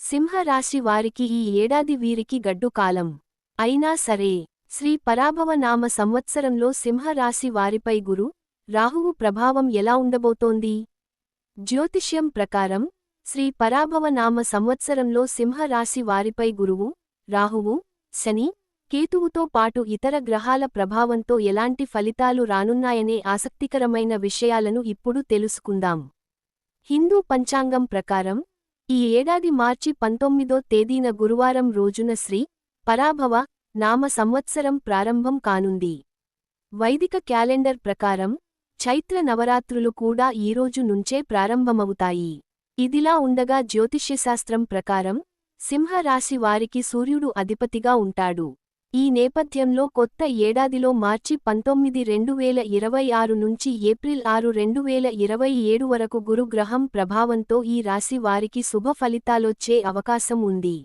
సింహరాశి వారికి ఈ ఏడాది వీరికి గడ్డు కాలం. అయినా సరే, శ్రీ పరాభవ నామ సంవత్సరంలో సింహరాశి వారిపై గురు, రాహువు ప్రభావం ఎలా ఉండబోతోంది? జ్యోతిష్యం ప్రకారం, శ్రీ పరాభవ నామ సంవత్సరంలో సింహరాశి వారిపై గురువు, రాహువు, శని, కేతువుతో పాటు ఇతర గ్రహాల ప్రభావంతో ఎలాంటి ఫలితాలు రానున్నాయనే ఆసక్తికరమైన విషయాలను ఇప్పుడు తెలుసుకుందాం. హిందూ పంచాంగం ప్రకారం, ఈ ఏడాది మార్చి 19వ తేదీన గురువారం రోజున శ్రీ పరాభవ నామ సంవత్సరం ప్రారంభం కానుంది. వైదిక క్యాలెండర్ ప్రకారం, చైత్ర నవరాత్రులు కూడా ఈరోజు నుంచే ప్రారంభమవుతాయి. ఇదిలా ఉండగా జ్యోతిష్యశాస్త్రం ప్రకారం, సింహరాశి వారికి సూర్యుడు అధిపతిగా ఉంటాడు. ఈ నేపథ్యంలో కొత్త ఏడాదిలో మార్చి 19, 2026 నుంచి ఏప్రిల్ 6, 2027 వరకు గురుగ్రహం ప్రభావంతో ఈ రాశి వారికి శుభ ఫలితాలొచ్చే అవకాశం ఉంది.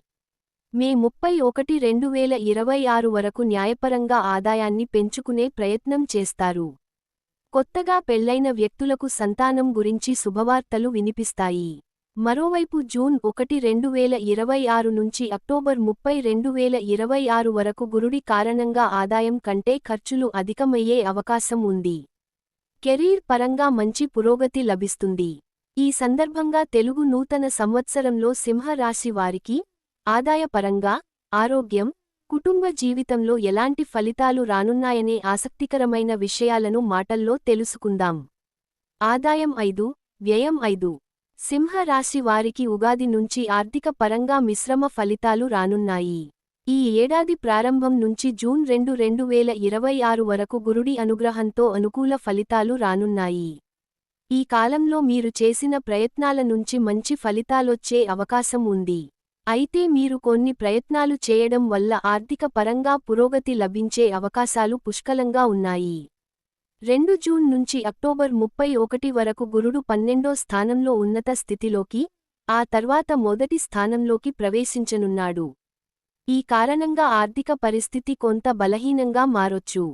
మే 31, 2026 వరకు న్యాయపరంగా ఆదాయాన్ని పెంచుకునే ప్రయత్నం చేస్తారు. కొత్తగా పెళ్లైన వ్యక్తులకు సంతానం గురించి శుభవార్తలు వినిపిస్తాయి. మరోవైపు జూన్ 1, 2026 నుంచి అక్టోబర్ 30, 2026 వరకు గురుడి కారణంగా ఆదాయం కంటే ఖర్చులు అధికమయ్యే అవకాశం ఉంది. కెరీర్ పరంగా మంచి పురోగతి లభిస్తుంది. ఈ సందర్భంగా తెలుగు నూతన సంవత్సరంలో సింహరాశి వారికి ఆదాయపరంగా, ఆరోగ్యం, కుటుంబ జీవితంలో ఎలాంటి ఫలితాలు రానున్నాయనే ఆసక్తికరమైన విషయాలను మాటల్లో తెలుసుకుందాం. ఆదాయం 5, వ్యయం 5. సింహరాశి వారికి ఉగాది నుంచి ఆర్థిక పరంగా మిశ్రమ ఫలితాలు రానున్నాయి. ఈ ఏడాది ప్రారంభం నుంచి జూన్ 2, 2026 వరకు గురుడి అనుగ్రహంతో అనుకూల ఫలితాలు రానున్నాయి. ఈ కాలంలో మీరు చేసిన ప్రయత్నాల నుంచి మంచి ఫలితాలొచ్చే అవకాశం ఉంది. అయితే మీరు కొన్ని ప్రయత్నాలు చేయడం వల్ల ఆర్థిక పరంగా పురోగతి లభించే అవకాశాలు పుష్కలంగా ఉన్నాయి. 2 జూన్ నుంచి అక్టోబర్ 31 వరకు గురుడు 12వ స్థానంలో ఉన్నత స్థితిలోకి, ఆ తర్వాత మొదటి స్థానంలోకి ప్రవేశించనున్నాడు. ఈ కారణంగా ఆర్థిక పరిస్థితి కొంత బలహీనంగా మారొచ్చు.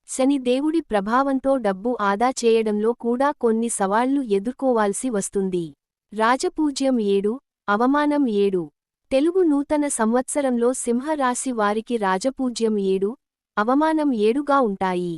శని దేవుడి ప్రభావంతో డబ్బు ఆదా చేయడంలో కూడా కొన్ని సవాళ్లు ఎదుర్కోవాల్సి వస్తుంది. రాజపూజ్యం 7, అవమానం 7. తెలుగు నూతన సంవత్సరంలో సింహరాశి వారికి రాజపూజ్యం 7, అవమానం 7గా ఉంటాయి.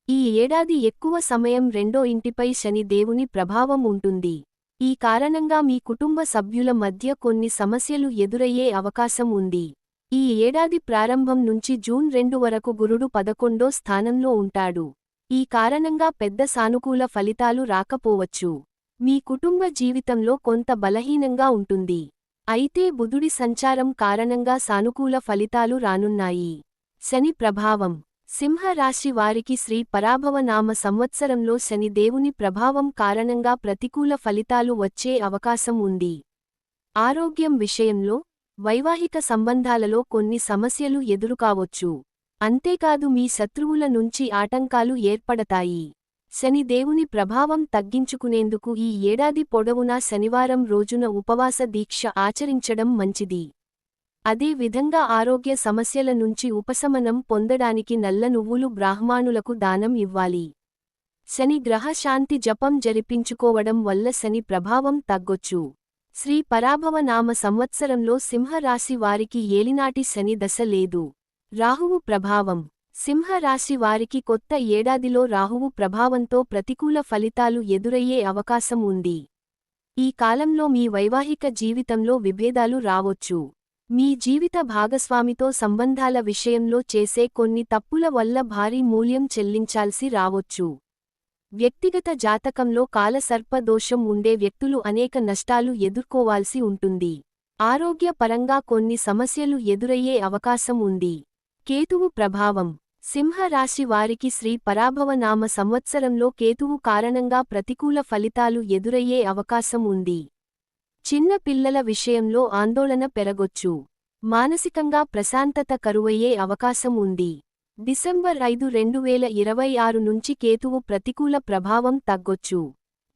ఈ ఏడాది ఎక్కువ సమయం రెండో ఇంటిపై శని దేవుని ప్రభావం ఉంటుంది. ఈ కారణంగా మీ కుటుంబ సభ్యుల మధ్య కొన్ని సమస్యలు ఎదురయ్యే అవకాశం ఉంది. ఈ ఏడాది ప్రారంభం నుంచి జూన్ 2 వరకు గురుడు 11వ స్థానంలో ఉంటాడు. ఈ కారణంగా పెద్ద సానుకూల ఫలితాలు రాకపోవచ్చు. మీ కుటుంబ జీవితంలో కొంత బలహీనంగా ఉంటుంది. అయితే బుధుడి సంచారం కారణంగా సానుకూల ఫలితాలు రానున్నాయి. శని ప్రభావం. సింహరాశి వారికి శ్రీ పరాభవ నామ సంవత్సరంలో శని దేవుని ప్రభావం కారణంగా ప్రతికూల ఫలితాలు వచ్చే అవకాశం ఉంది. ఆరోగ్యం విషయంలో, వైవాహిక సంబంధాలలో కొన్ని సమస్యలు ఎదురుకావచ్చు. అంతేకాదు మీ శత్రువుల నుంచి ఆటంకాలు ఏర్పడతాయి. శని దేవుని ప్రభావం తగ్గించుకునేందుకు ఈ ఏడాది పొడవునా శనివారం రోజున ఉపవాస దీక్ష ఆచరించడం మంచిది. అదే విధంగా ఆరోగ్య సమస్యల నుంచి ఉపశమనం పొందడానికి నల్ల నువ్వులు బ్రాహ్మణులకు దానం ఇవ్వాలి. శని గ్రహ శాంతి జపం జరిపించుకోవడం వల్ల శని ప్రభావం తగ్గొచ్చు. శ్రీ పరాభవ నామ సంవత్సరంలో సింహరాశి వారికి ఏలినాటి శని దశ లేదు. రాహువు ప్రభావం. సింహరాశి వారికి కొత్త ఏడాదిలో రాహువు ప్రభావంతో ప్రతికూల ఫలితాలు ఎదురయ్యే అవకాశం ఉంది. ఈ కాలంలో మీ వైవాహిక జీవితంలో విభేదాలు రావొచ్చు. మీ జీవిత భాగస్వామితో సంబంధాల విషయంలో చేసే కొన్ని తప్పుల వల్ల భారీ మూల్యం చెల్లించాల్సి రావొచ్చు. వ్యక్తిగత జాతకంలో కాలసర్ప దోషం ఉండే వ్యక్తులు అనేక నష్టాలు ఎదుర్కోవాల్సి ఉంటుంది. ఆరోగ్య పరంగా కొన్ని సమస్యలు ఎదురయ్యే అవకాశం ఉంది. కేతువు ప్రభావం. సింహరాశి వారికి శ్రీ పరాభవ నామ సంవత్సరంలో కేతువు కారణంగా ప్రతికూల ఫలితాలు ఎదురయ్యే అవకాశం ఉంది. చిన్న పిల్లల విషయంలో ఆందోళన పెరగొచ్చు. మానసికంగా ప్రశాంతత కరువయ్యే అవకాశం ఉంది. డిసెంబర్ 5, 2026 నుంచి కేతువు ప్రతికూల ప్రభావం తగ్గొచ్చు.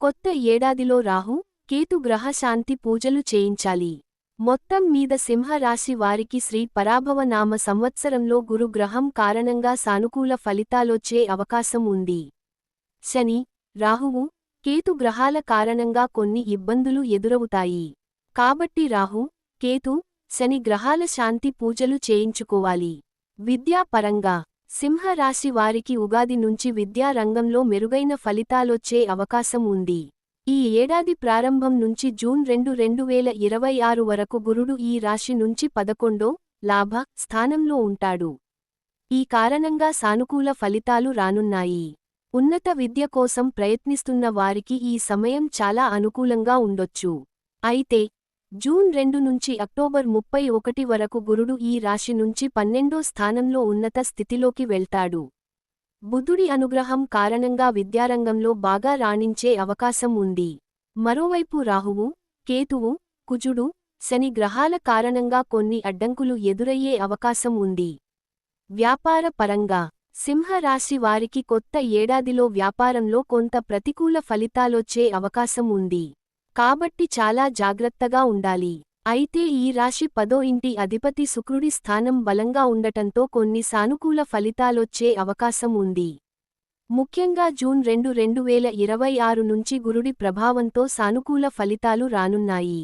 కొత్త ఏడాదిలో రాహు, కేతు గ్రహ శాంతి పూజలు చేయించాలి. మొత్తం మీద సింహరాశి వారికి శ్రీ పరాభవ నామ సంవత్సరంలో గురుగ్రహం కారణంగా సానుకూల ఫలితాలొచ్చే అవకాశం ఉంది. శని, రాహువు, కేతు గ్రహాల కారణంగా కొన్ని ఇబ్బందులు ఎదురవుతాయి. కాబట్టి రాహు, కేతు శని గ్రహాల శాంతి పూజలు చేయించుకోవాలి. విద్యా పరంగా సింహరాశి వారికి ఉగాది నుంచి విద్యా రంగంలో మెరుగైన ఫలితాలొచ్చే అవకాశం ఉంది. ఈ ఏడాది ప్రారంభం నుంచి జూన్ 2, 2026 వరకు గురుడు ఈ రాశి నుంచి 11వ లాభ స్థానంలో ఉంటాడు. ఈ కారణంగా సానుకూల ఫలితాలు రానున్నాయి. ఉన్నత విద్య కోసం ప్రయత్నిస్తున్న వారికి ఈ సమయం చాలా అనుకూలంగా ఉండొచ్చు. అయితే జూన్ 2 నుంచి అక్టోబర్ 31 వరకు గురుడు ఈ రాశి నుంచి 12వ స్థానంలో ఉన్నత స్థితిలోకి వెళ్తాడు. బుధుడి అనుగ్రహం కారణంగా విద్యారంగంలో బాగా రాణించే అవకాశం ఉంది. మరోవైపు రాహువు, కేతువు, కుజుడు, శని గ్రహాల కారణంగా కొన్ని అడ్డంకులు ఎదురయ్యే అవకాశం ఉంది. వ్యాపార పరంగా సింహరాశి వారికి కొత్త ఏడాదిలో వ్యాపారంలో కొంత ప్రతికూల ఫలితాలొచ్చే అవకాశం ఉంది. కాబట్టి చాలా జాగ్రత్తగా ఉండాలి. అయితే ఈ రాశి 10వ ఇంటి అధిపతి శుక్రుడి స్థానం బలంగా ఉండటంతో కొన్ని సానుకూల ఫలితాలొచ్చే అవకాశం ఉంది. ముఖ్యంగా జూన్ 2, 2026 నుంచి గురుడి ప్రభావంతో సానుకూల ఫలితాలు రానున్నాయి.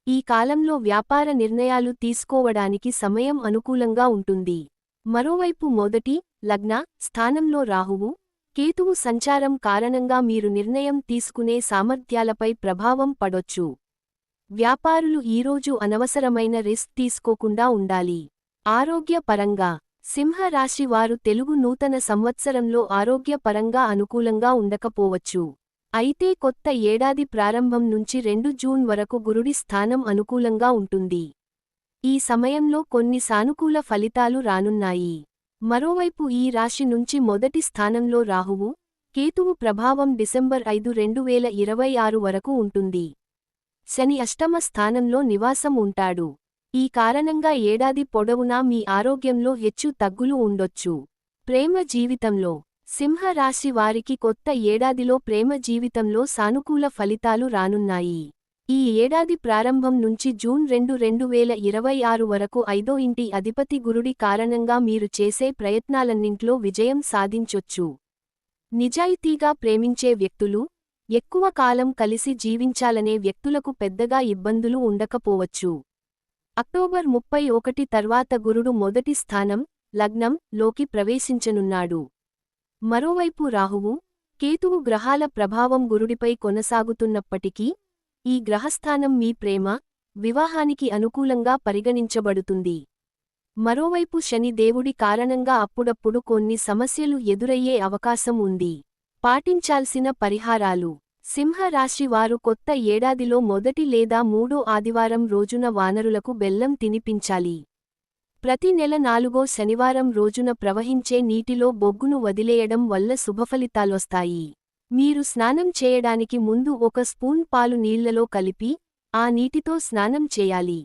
ఈ కాలంలో వ్యాపార నిర్ణయాలు తీసుకోవడానికి సమయం అనుకూలంగా ఉంటుంది. మరోవైపు మొదటి లగ్న స్థానంలో రాహువు, కేతువు సంచారం కారణంగా మీరు నిర్ణయం తీసుకునే సామర్థ్యాలపై ప్రభావం పడొచ్చు. వ్యాపారులు ఈరోజు అనవసరమైన రిస్క్ తీసుకోకుండా ఉండాలి. ఆరోగ్య పరంగా సింహరాశి వారు తెలుగు నూతన సంవత్సరంలో ఆరోగ్య పరంగా అనుకూలంగా ఉండకపోవచ్చు. అయితే కొత్త ఏడాది ప్రారంభం నుంచి 2 జూన్ వరకు గురుడి స్థానం అనుకూలంగా ఉంటుంది. ఈ సమయంలో కొన్ని సానుకూల ఫలితాలు రానున్నాయి. మరోవైపు ఈ రాశి నుంచి మొదటి స్థానంలో రాహువు, కేతువు ప్రభావం డిసెంబర్ 5, 2026 వరకు ఉంటుంది. శని అష్టమ స్థానంలో నివాసం ఉంటాడు. ఈ కారణంగా ఏడాది పొడవునా మీ ఆరోగ్యంలో హెచ్చు తగ్గులు ఉండొచ్చు. ప్రేమ జీవితంలో సింహరాశి వారికి కొత్త ఏడాదిలో ప్రేమ జీవితంలో సానుకూల ఫలితాలు రానున్నాయి. ఈ ఏడాది ప్రారంభం నుంచి జూన్ 2, 2026 వరకు 5వ ఇంటి అధిపతి గురుడి కారణంగా మీరు చేసే ప్రయత్నాలన్నింట్లో విజయం సాధించొచ్చు. నిజాయితీగా ప్రేమించే వ్యక్తులు, ఎక్కువ కాలం కలిసి జీవించాలనే వ్యక్తులకు పెద్దగా ఇబ్బందులు ఉండకపోవచ్చు. అక్టోబర్ 31 తర్వాత గురుడు మొదటి స్థానం, లగ్నం లోకి ప్రవేశించనున్నాడు. మరోవైపు రాహువు, కేతువు గ్రహాల ప్రభావం గురుడిపై కొనసాగుతున్నప్పటికీ, ఈ గ్రహస్థానం మీ ప్రేమ, వివాహానికి అనుకూలంగా పరిగణించబడుతుంది. మరోవైపు శని దేవుడి కారణంగా అప్పుడప్పుడు కొన్ని సమస్యలు ఎదురయ్యే అవకాశం ఉంది. పాటించాల్సిన పరిహారాలు సింహరాశి వారు కొత్త ఏడాదిలో మొదటి లేదా 3వ ఆదివారం రోజున వానరులకు బెల్లం తినిపించాలి. ప్రతి నెల 4వ శనివారం రోజున ప్రవహించే నీటిలో బొగ్గును వదిలేయడం వల్ల శుభఫలితాలొస్తాయి. మీరు స్నానం చేయడానికి ముందు 1 స్పూన్ పాలు నీళ్లలో కలిపి, ఆ నీటితో స్నానం చేయాలి.